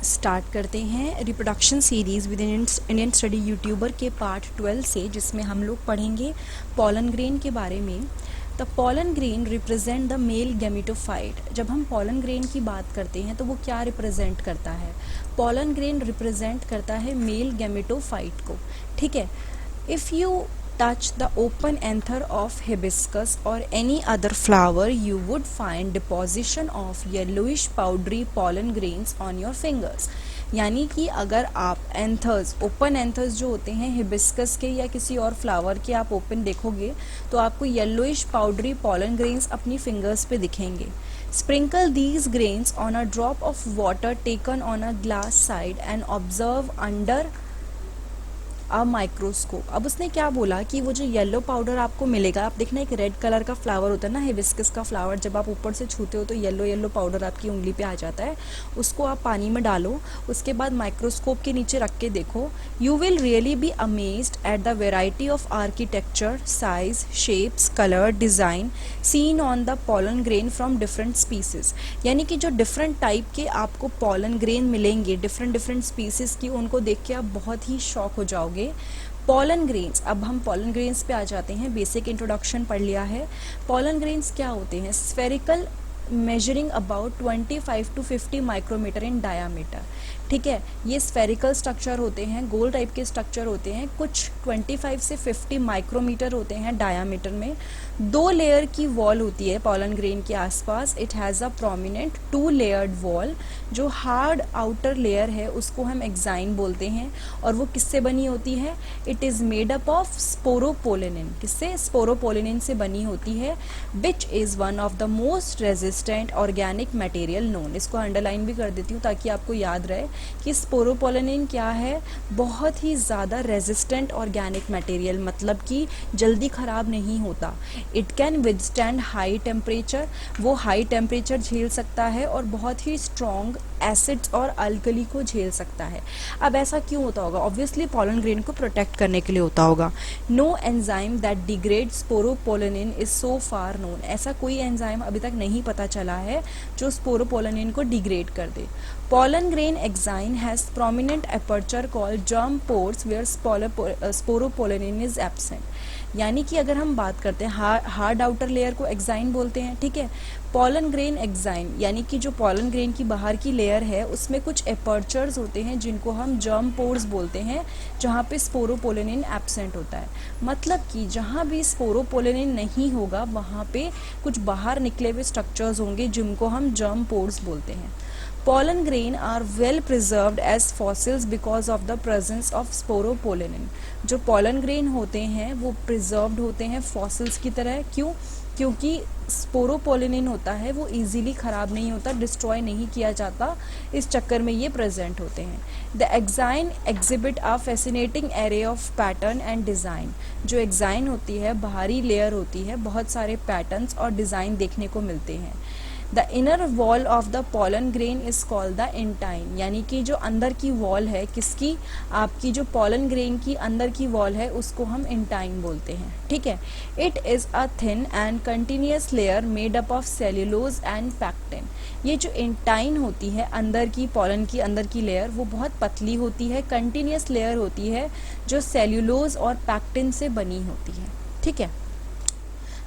Start करते हैं reproduction series with Indian study YouTuber के पार्ट 12 से, जिसमें हम लोग पढ़ेंगे पॉलन ग्रेन के बारे में। The pollen grain represent the male gametophyte. जब हम पॉलन ग्रेन की बात करते हैं तो वो क्या रिप्रेजेंट करता है? पॉलन ग्रेन रिप्रेजेंट करता है मेल गैमेटोफाइट को। ठीक है, if you touch the open anther of hibiscus or any other flower, you would find deposition of yellowish powdery pollen grains on your fingers। यानी कि अगर आप एंथर्स, ओपन एंथर्स जो होते हैं हिबिस्कस के या किसी और फ्लावर के आप ओपन देखोगे तो आपको येलोइश पाउडरी पॉलन ग्रेन्स अपनी फिंगर्स पे दिखेंगे। Sprinkle these grains on a drop of water taken on a glass side and observe under a microscope. अब उसने क्या बोला कि वो जो येलो पाउडर आपको मिलेगा, आप देखना एक रेड कलर का फ्लावर होता है ना हिबिस्कस का फ्लावर, जब आप ऊपर से छूते हो तो येलो येलो पाउडर आपकी उंगली पे आ जाता है। उसको आप पानी में डालो, उसके बाद माइक्रोस्कोप के नीचे रख के देखो। You will really be amazed at the variety of architecture, size, shapes, colour, design seen on the pollen grain from different species. यानी कि जो डिफरेंट टाइप के आपको पॉलन ग्रेन मिलेंगे डिफरेंट स्पीसीज की, उनको देख के आप बहुत ही शॉक हो जाओगे। पॉलन ग्रेन्स, अब हम पॉलन ग्रेन्स पे आ जाते हैं। बेसिक इंट्रोडक्शन पढ़ लिया है। पॉलन ग्रेन्स क्या होते हैं? Spherical, measuring about 25 to 50 micrometre in diameter. ठीक है, ये स्फेरिकल स्ट्रक्चर होते हैं, गोल टाइप के स्ट्रक्चर होते हैं, कुछ 25 से 50 माइक्रोमीटर होते हैं डायामीटर में। 2 लेयर की वॉल होती है पॉलन ग्रेन के आसपास। It has a prominent 2 layered wall. जो हार्ड आउटर लेयर है उसको हम एक्साइन बोलते हैं, और वो किससे बनी होती है? It is made up of sporopollenin. किससे? स्पोरोपोलिनिन से बनी होती है। Which is one of the most resistant organic material known. इसको अंडरलाइन भी कर देती हूँ ताकि आपको याद रहे कि स्पोरोपोलिनिन क्या है। बहुत ही ज़्यादा रेजिस्टेंट ऑर्गेनिक मटेरियल, मतलब कि जल्दी ख़राब नहीं होता। It can withstand high temperature, वो हाई टेम्परेचर झेल सकता है, और बहुत ही स्ट्रॉन्ग एसिड्स और अल्कली को झेल सकता है। अब ऐसा क्यों होता होगा? ऑब्वियसली पॉलन ग्रेन को प्रोटेक्ट करने के लिए होता होगा। No enzyme that degrade sporopollenin is so far known. ऐसा कोई एंजाइम अभी तक नहीं पता चला है जो स्पोरोपोलिनिन को डिग्रेड कर दे। Pollen grain exine has prominent aperture called germ pores where sporopollenin is absent। यानी कि अगर हम बात करते हैं हार्ड आउटर लेयर को एक्साइन बोलते हैं। ठीक है, पॉलन ग्रेन एक्साइन यानी कि जो पॉलन ग्रेन की बाहर की लेयर है उसमें कुछ एपर्चर्स होते हैं जिनको हम जर्म पोर्स बोलते हैं, जहाँ पे स्पोरोपोलिनिन एब्सेंट होता है। मतलब कि जहाँ भी स्पोरोपोलिनिन नहीं होगा वहाँ पे कुछ बाहर निकले हुए स्ट्रक्चर्स होंगे जिनको हम जर्म पोर्स बोलते हैं। Pollen grain are well preserved as fossils because of the presence of sporopollenin। जो pollen grain होते हैं वो preserved होते हैं fossils की तरह। क्यों? क्योंकि स्पोरोपोलिनिन होता है वो इजीली ख़राब नहीं होता, डिस्ट्रॉय नहीं किया जाता, इस चक्कर में ये प्रेजेंट होते हैं। The exine exhibit a fascinating array of pattern and design. जो एक्साइन होती है, बाहरी लेयर होती है, बहुत सारे पैटर्न्स और डिज़ाइन देखने को मिलते हैं। The inner wall of the pollen grain is called the intine. यानी कि जो अंदर की वॉल है किसकी? आपकी जो पॉलन ग्रेन की अंदर की वॉल है उसको हम इंटाइन बोलते हैं। ठीक है, it is a thin and continuous layer made up of cellulose and pectin. ये जो इंटाइन होती है अंदर की, पॉलन की अंदर की लेयर, वो बहुत पतली होती है, कंटिन्यूस लेयर होती है जो सेल्यूलोज और पैक्टिन से बनी होती है। ठीक है,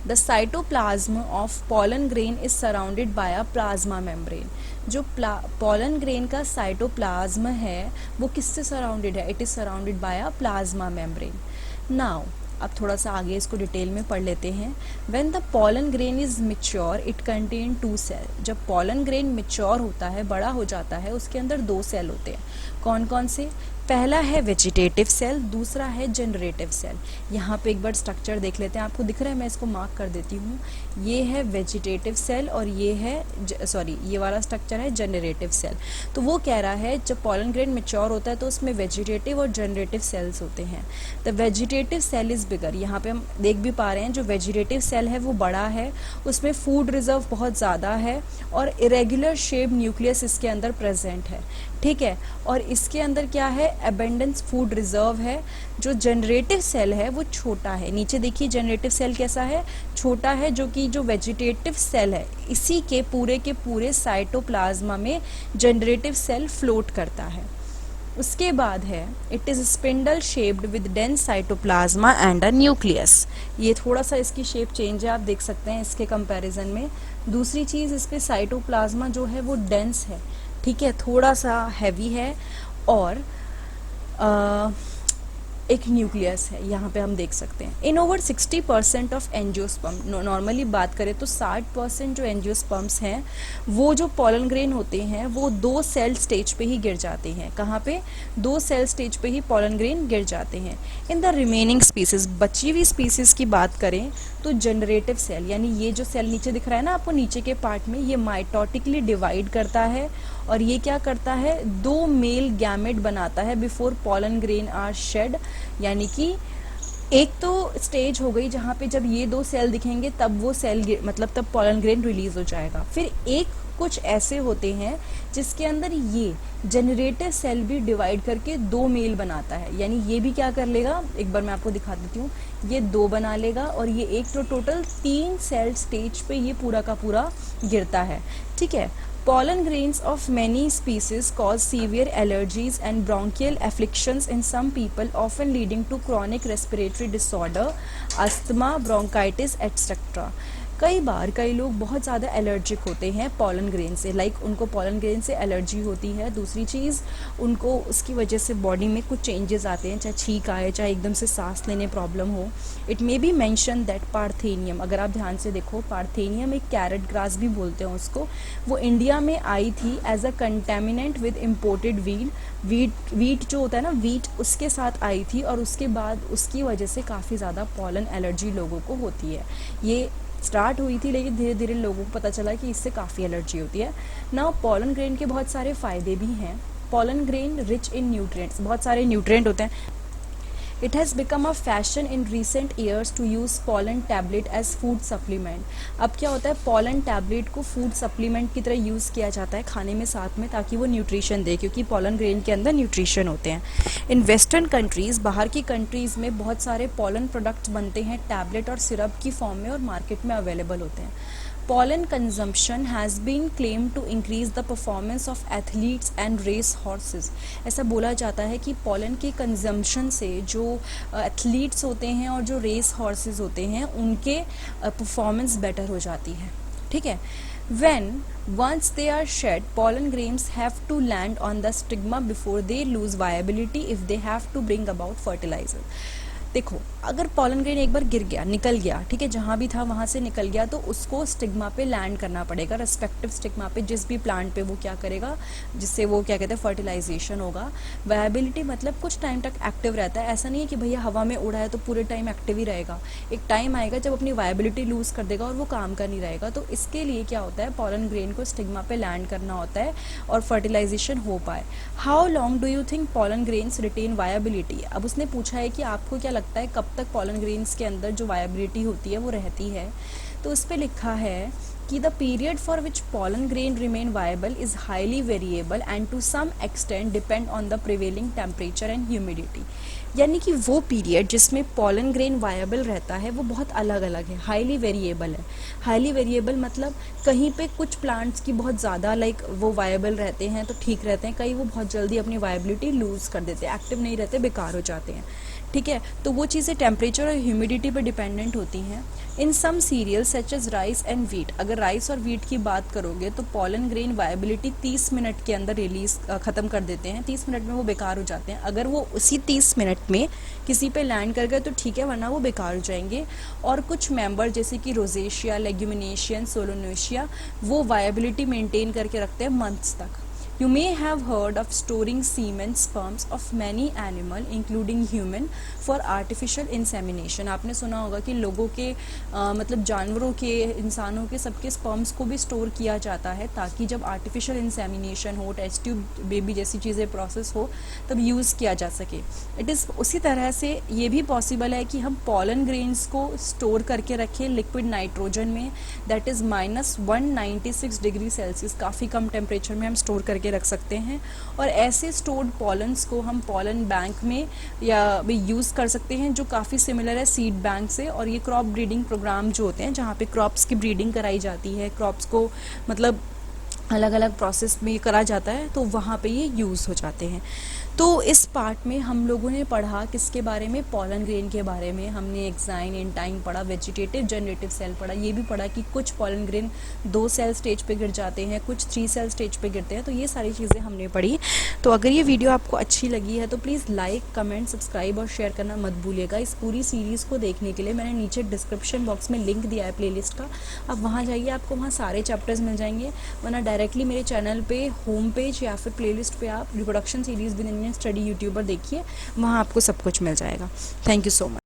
The cytoplasm of pollen grain is surrounded by a plasma membrane। जो pollen grain का cytoplasm है वो किससे surrounded है? It is surrounded by a plasma membrane। Now अब थोड़ा सा आगे इसको डिटेल में पढ़ लेते हैं। When the pollen grain is mature, it contain 2 cells। जब pollen grain mature होता है, बड़ा हो जाता है, उसके अंदर 2 सेल होते हैं। कौन कौन से? पहला है वेजिटेटिव सेल, दूसरा है जनरेटिव सेल। यहाँ पे एक बार स्ट्रक्चर देख लेते हैं, आपको दिख रहा है, मैं इसको मार्क कर देती हूँ। ये है वेजिटेटिव सेल और ये है ये वाला स्ट्रक्चर है जनरेटिव सेल। तो वो कह रहा है जब पॉलन ग्रेन मैच्योर होता है तो उसमें वेजिटेटिव और जनरेटिव सेल्स होते हैं। The vegetative cell is is bigger. यहाँ पे हम देख भी पा रहे हैं जो वेजिटेटिव सेल है वो बड़ा है, उसमें फूड रिजर्व बहुत ज़्यादा है और इरेगुलर शेप न्यूक्लियस इसके अंदर प्रेजेंट है, ठीक है। और इसके अंदर क्या है, एबेंडेंस फूड रिजर्व है। जो जनरेटिव सेल है वो छोटा है, नीचे देखिए जनरेटिव सेल कैसा है, छोटा है, जो कि जो वेजिटेटिव सेल है इसी के पूरे साइटोप्लाज्मा में जनरेटिव सेल फ्लोट करता है। उसके बाद है it is spindle shaped with dense cytoplasm and a nucleus. ये थोड़ा सा इसकी शेप चेंज है, आप देख सकते हैं इसके कंपैरिजन में। दूसरी चीज़, इसके साइटोप्लाज्मा जो है वो डेंस है, ठीक है, थोड़ा सा हैवी है और एक न्यूक्लियस है, यहाँ पे हम देख सकते हैं। इन ओवर 60% ऑफ एंजियोस्पर्म, नॉर्मली बात करें तो 60% जो एंजियोस्पर्म्स हैं वो जो पॉलन ग्रेन होते हैं वो 2 सेल स्टेज पे ही गिर जाते हैं। कहाँ पे, 2 सेल स्टेज पे ही पॉलन ग्रेन गिर जाते हैं। इन द रिमेनिंग स्पीसीज, बची हुई स्पीसीज की बात करें तो जनरेटिव सेल, यानी ये जो सेल नीचे दिख रहा है ना आपको नीचे के पार्ट में, ये माइटोटिकली डिवाइड करता है और ये क्या करता है, 2 मेल गैमेट बनाता है before pollen grain are shed. यानी कि एक तो स्टेज हो गई जहाँ पे जब ये 2 सेल दिखेंगे तब वो सेल मतलब तब पॉलन ग्रेन रिलीज हो जाएगा। फिर एक कुछ ऐसे होते हैं जिसके अंदर ये जनरेटिव सेल भी डिवाइड करके 2 मेल बनाता है, यानी ये भी क्या कर लेगा, एक बार मैं आपको दिखा देती हूँ, ये 2 बना लेगा और ये एक तो टोटल 3 सेल स्टेज पे ये पूरा का पूरा गिरता है, ठीक है। Pollen grains of many species cause severe allergies and bronchial afflictions in some people, often leading to chronic respiratory disorder, asthma, bronchitis, etc. कई बार कई लोग बहुत ज़्यादा एलर्जिक होते हैं पॉलन ग्रेन से, लाइक उनको पॉलन ग्रेन से एलर्जी होती है। दूसरी चीज़, उनको उसकी वजह से बॉडी में कुछ चेंजेस आते हैं, चाहे छींक आए, चाहे एकदम से सांस लेने प्रॉब्लम हो। It may be mention that parthenium, अगर आप ध्यान से देखो, पार्थेनियम एक कैरेट ग्रास भी बोलते हैं उसको, वो इंडिया में आई थी as a contaminant with imported wheat जो होता है ना, वीट उसके साथ आई थी और उसके बाद उसकी वजह से काफ़ी ज़्यादा पॉलन एलर्जी लोगों को होती है। ये स्टार्ट हुई थी लेकिन धीरे धीरे लोगों को पता चला कि इससे काफ़ी एलर्जी होती है। नाउ पॉलन ग्रेन के बहुत सारे फ़ायदे भी हैं। Pollen grain rich in nutrients, बहुत सारे न्यूट्रिएंट होते हैं। It has become a fashion in recent years to use pollen tablet as food supplement. अब क्या होता है, pollen tablet को food supplement की तरह यूज़ किया जाता है खाने में साथ में, ताकि वो न्यूट्रिशन दे, क्योंकि pollen grain के अंदर न्यूट्रिशन होते हैं। इन वेस्टर्न कंट्रीज़, बाहर की कंट्रीज़ में बहुत सारे pollen प्रोडक्ट्स बनते हैं टैबलेट और सिरप की फॉर्म में और मार्केट में अवेलेबल होते हैं। Pollen consumption has been claimed to increase the performance of athletes and race horses. ऐसा बोला जाता है कि पॉलन के कंजम्पशन से जो एथलीट्स होते हैं और जो रेस हॉर्सेस होते हैं उनके परफॉर्मेंस बेटर हो जाती है, ठीक है। When once they are shed, pollen grains have to land on the stigma before they lose viability if they have to bring about fertilizer. देखो, अगर पॉलन ग्रेन एक बार गिर गया, निकल गया, ठीक है, जहाँ भी था वहाँ से निकल गया, तो उसको स्टिग्मा पे लैंड करना पड़ेगा, रेस्पेक्टिव स्टिग्मा पे, जिस भी प्लांट पे वो क्या करेगा, जिससे वो क्या कहते हैं फर्टिलाइजेशन होगा। वायबिलिटी मतलब कुछ टाइम तक एक्टिव रहता है, ऐसा नहीं है कि भैया हवा में उड़ा है तो पूरे टाइम एक्टिव ही रहेगा। एक टाइम आएगा जब अपनी वायबिलिटी लूज कर देगा और वो काम का नहीं रहेगा। तो इसके लिए क्या होता है, पॉलन ग्रेन को स्टिग्मा पे लैंड करना होता है और फर्टिलाइजेशन हो पाए। How long do you think pollen grains retain viability? अब उसने पूछा है कि आपको क्या लगता है कब तक पॉलन ग्रेन्स के अंदर जो वायबिलिटी होती है वो रहती है। तो उस पर लिखा है कि the period for which pollen grain remain viable is highly variable and to some extent depend on the prevailing temperature and humidity. यानी कि वो पीरियड जिसमें पॉलन ग्रेन वायबल रहता है वो बहुत अलग अलग है, हाईली वेरिएबल है। हाईली वेरिएबल मतलब कहीं पे कुछ प्लांट्स की बहुत ज़्यादा लाइक वो वायबल रहते हैं तो ठीक रहते हैं, कहीं वो बहुत जल्दी अपनी वायबिलिटी लूज़ कर देते हैं, एक्टिव नहीं रहते, बेकार हो जाते हैं, ठीक है। तो वो चीज़ें टेम्परेचर और ह्यूमिडिटी पर डिपेंडेंट होती हैं। In some cereals such as rice and wheat, अगर राइस और वीट की बात करोगे तो पॉलन ग्रेन वायबिलिटी 30 मिनट के अंदर रिलीज ख़त्म कर देते हैं, 30 मिनट में वो बेकार हो जाते हैं। अगर वो उसी 30 मिनट में किसी पे लैंड कर गए तो ठीक है, वरना वो बेकार हो जाएंगे। और कुछ मेंबर जैसे कि रोजेशिया, लेग्यूमिनेशियन, सोलोनेशिया, वो वायबिलिटी मेंटेन करके रखते हैं मंथ्स तक, You may have heard of storing semen sperms of many animal including human for artificial insemination. आपने सुना होगा कि लोगों के मतलब जानवरों के, इंसानों के, सबके स्पर्म्स को भी स्टोर किया जाता है ताकि जब आर्टिफिशियल इंसेमिनेशन हो, टेस्ट ट्यूब बेबी जैसी चीज़ें प्रोसेस हो, तब यूज़ किया जा सके. इट इज़ उसी तरह से ये भी पॉसिबल है कि हम पॉलन ग्रेन्स को स्टोर करके रखें लिक्विड नाइट्रोजन में, दैट इज़ -196 डिग्री सेल्सियस, काफ़ी कम टेम्परेचर में हम स्टोर करके रख सकते हैं. और ऐसे स्टोर्ड पॉलन्स को हम पॉलन बैंक में या भी यूज़ कर सकते हैं, जो काफ़ी सिमिलर है सीड बैंक से. और ये क्रॉप ब्रीडिंग प्रोग्राम जो होते हैं जहाँ पे क्रॉप्स की ब्रीडिंग कराई जाती है, क्रॉप्स को मतलब अलग अलग प्रोसेस में करा जाता है, तो वहाँ पे ये यूज़ हो जाते हैं. तो इस पार्ट में हम लोगों ने पढ़ा किसके बारे में, पॉलन ग्रेन के बारे में. हमने एक्साइन, एंटाइन पढ़ा, वेजिटेटिव जनरेटिव सेल पढ़ा, ये भी पढ़ा कि कुछ पॉलन ग्रेन 2 सेल स्टेज पे गिर जाते हैं, कुछ 3 सेल स्टेज पे गिरते हैं. तो ये सारी चीज़ें हमने पढ़ी. तो अगर ये वीडियो आपको अच्छी लगी है तो प्लीज़ लाइक, कमेंट, सब्सक्राइब और शेयर करना मत भूलिएगा. इस पूरी सीरीज़ को देखने के लिए मैंने नीचे डिस्क्रिप्शन बॉक्स में लिंक दिया है प्लेलिस्ट का, आप वहाँ जाइए, आपको वहाँ सारे चैप्टर्स मिल जाएंगे. वरना डायरेक्टली मेरे चैनल पे होम पेज या फिर प्लेलिस्ट पे आप reproduction series with Indian study YouTuber देखिए, वहाँ आपको सब कुछ मिल जाएगा. Thank you so much.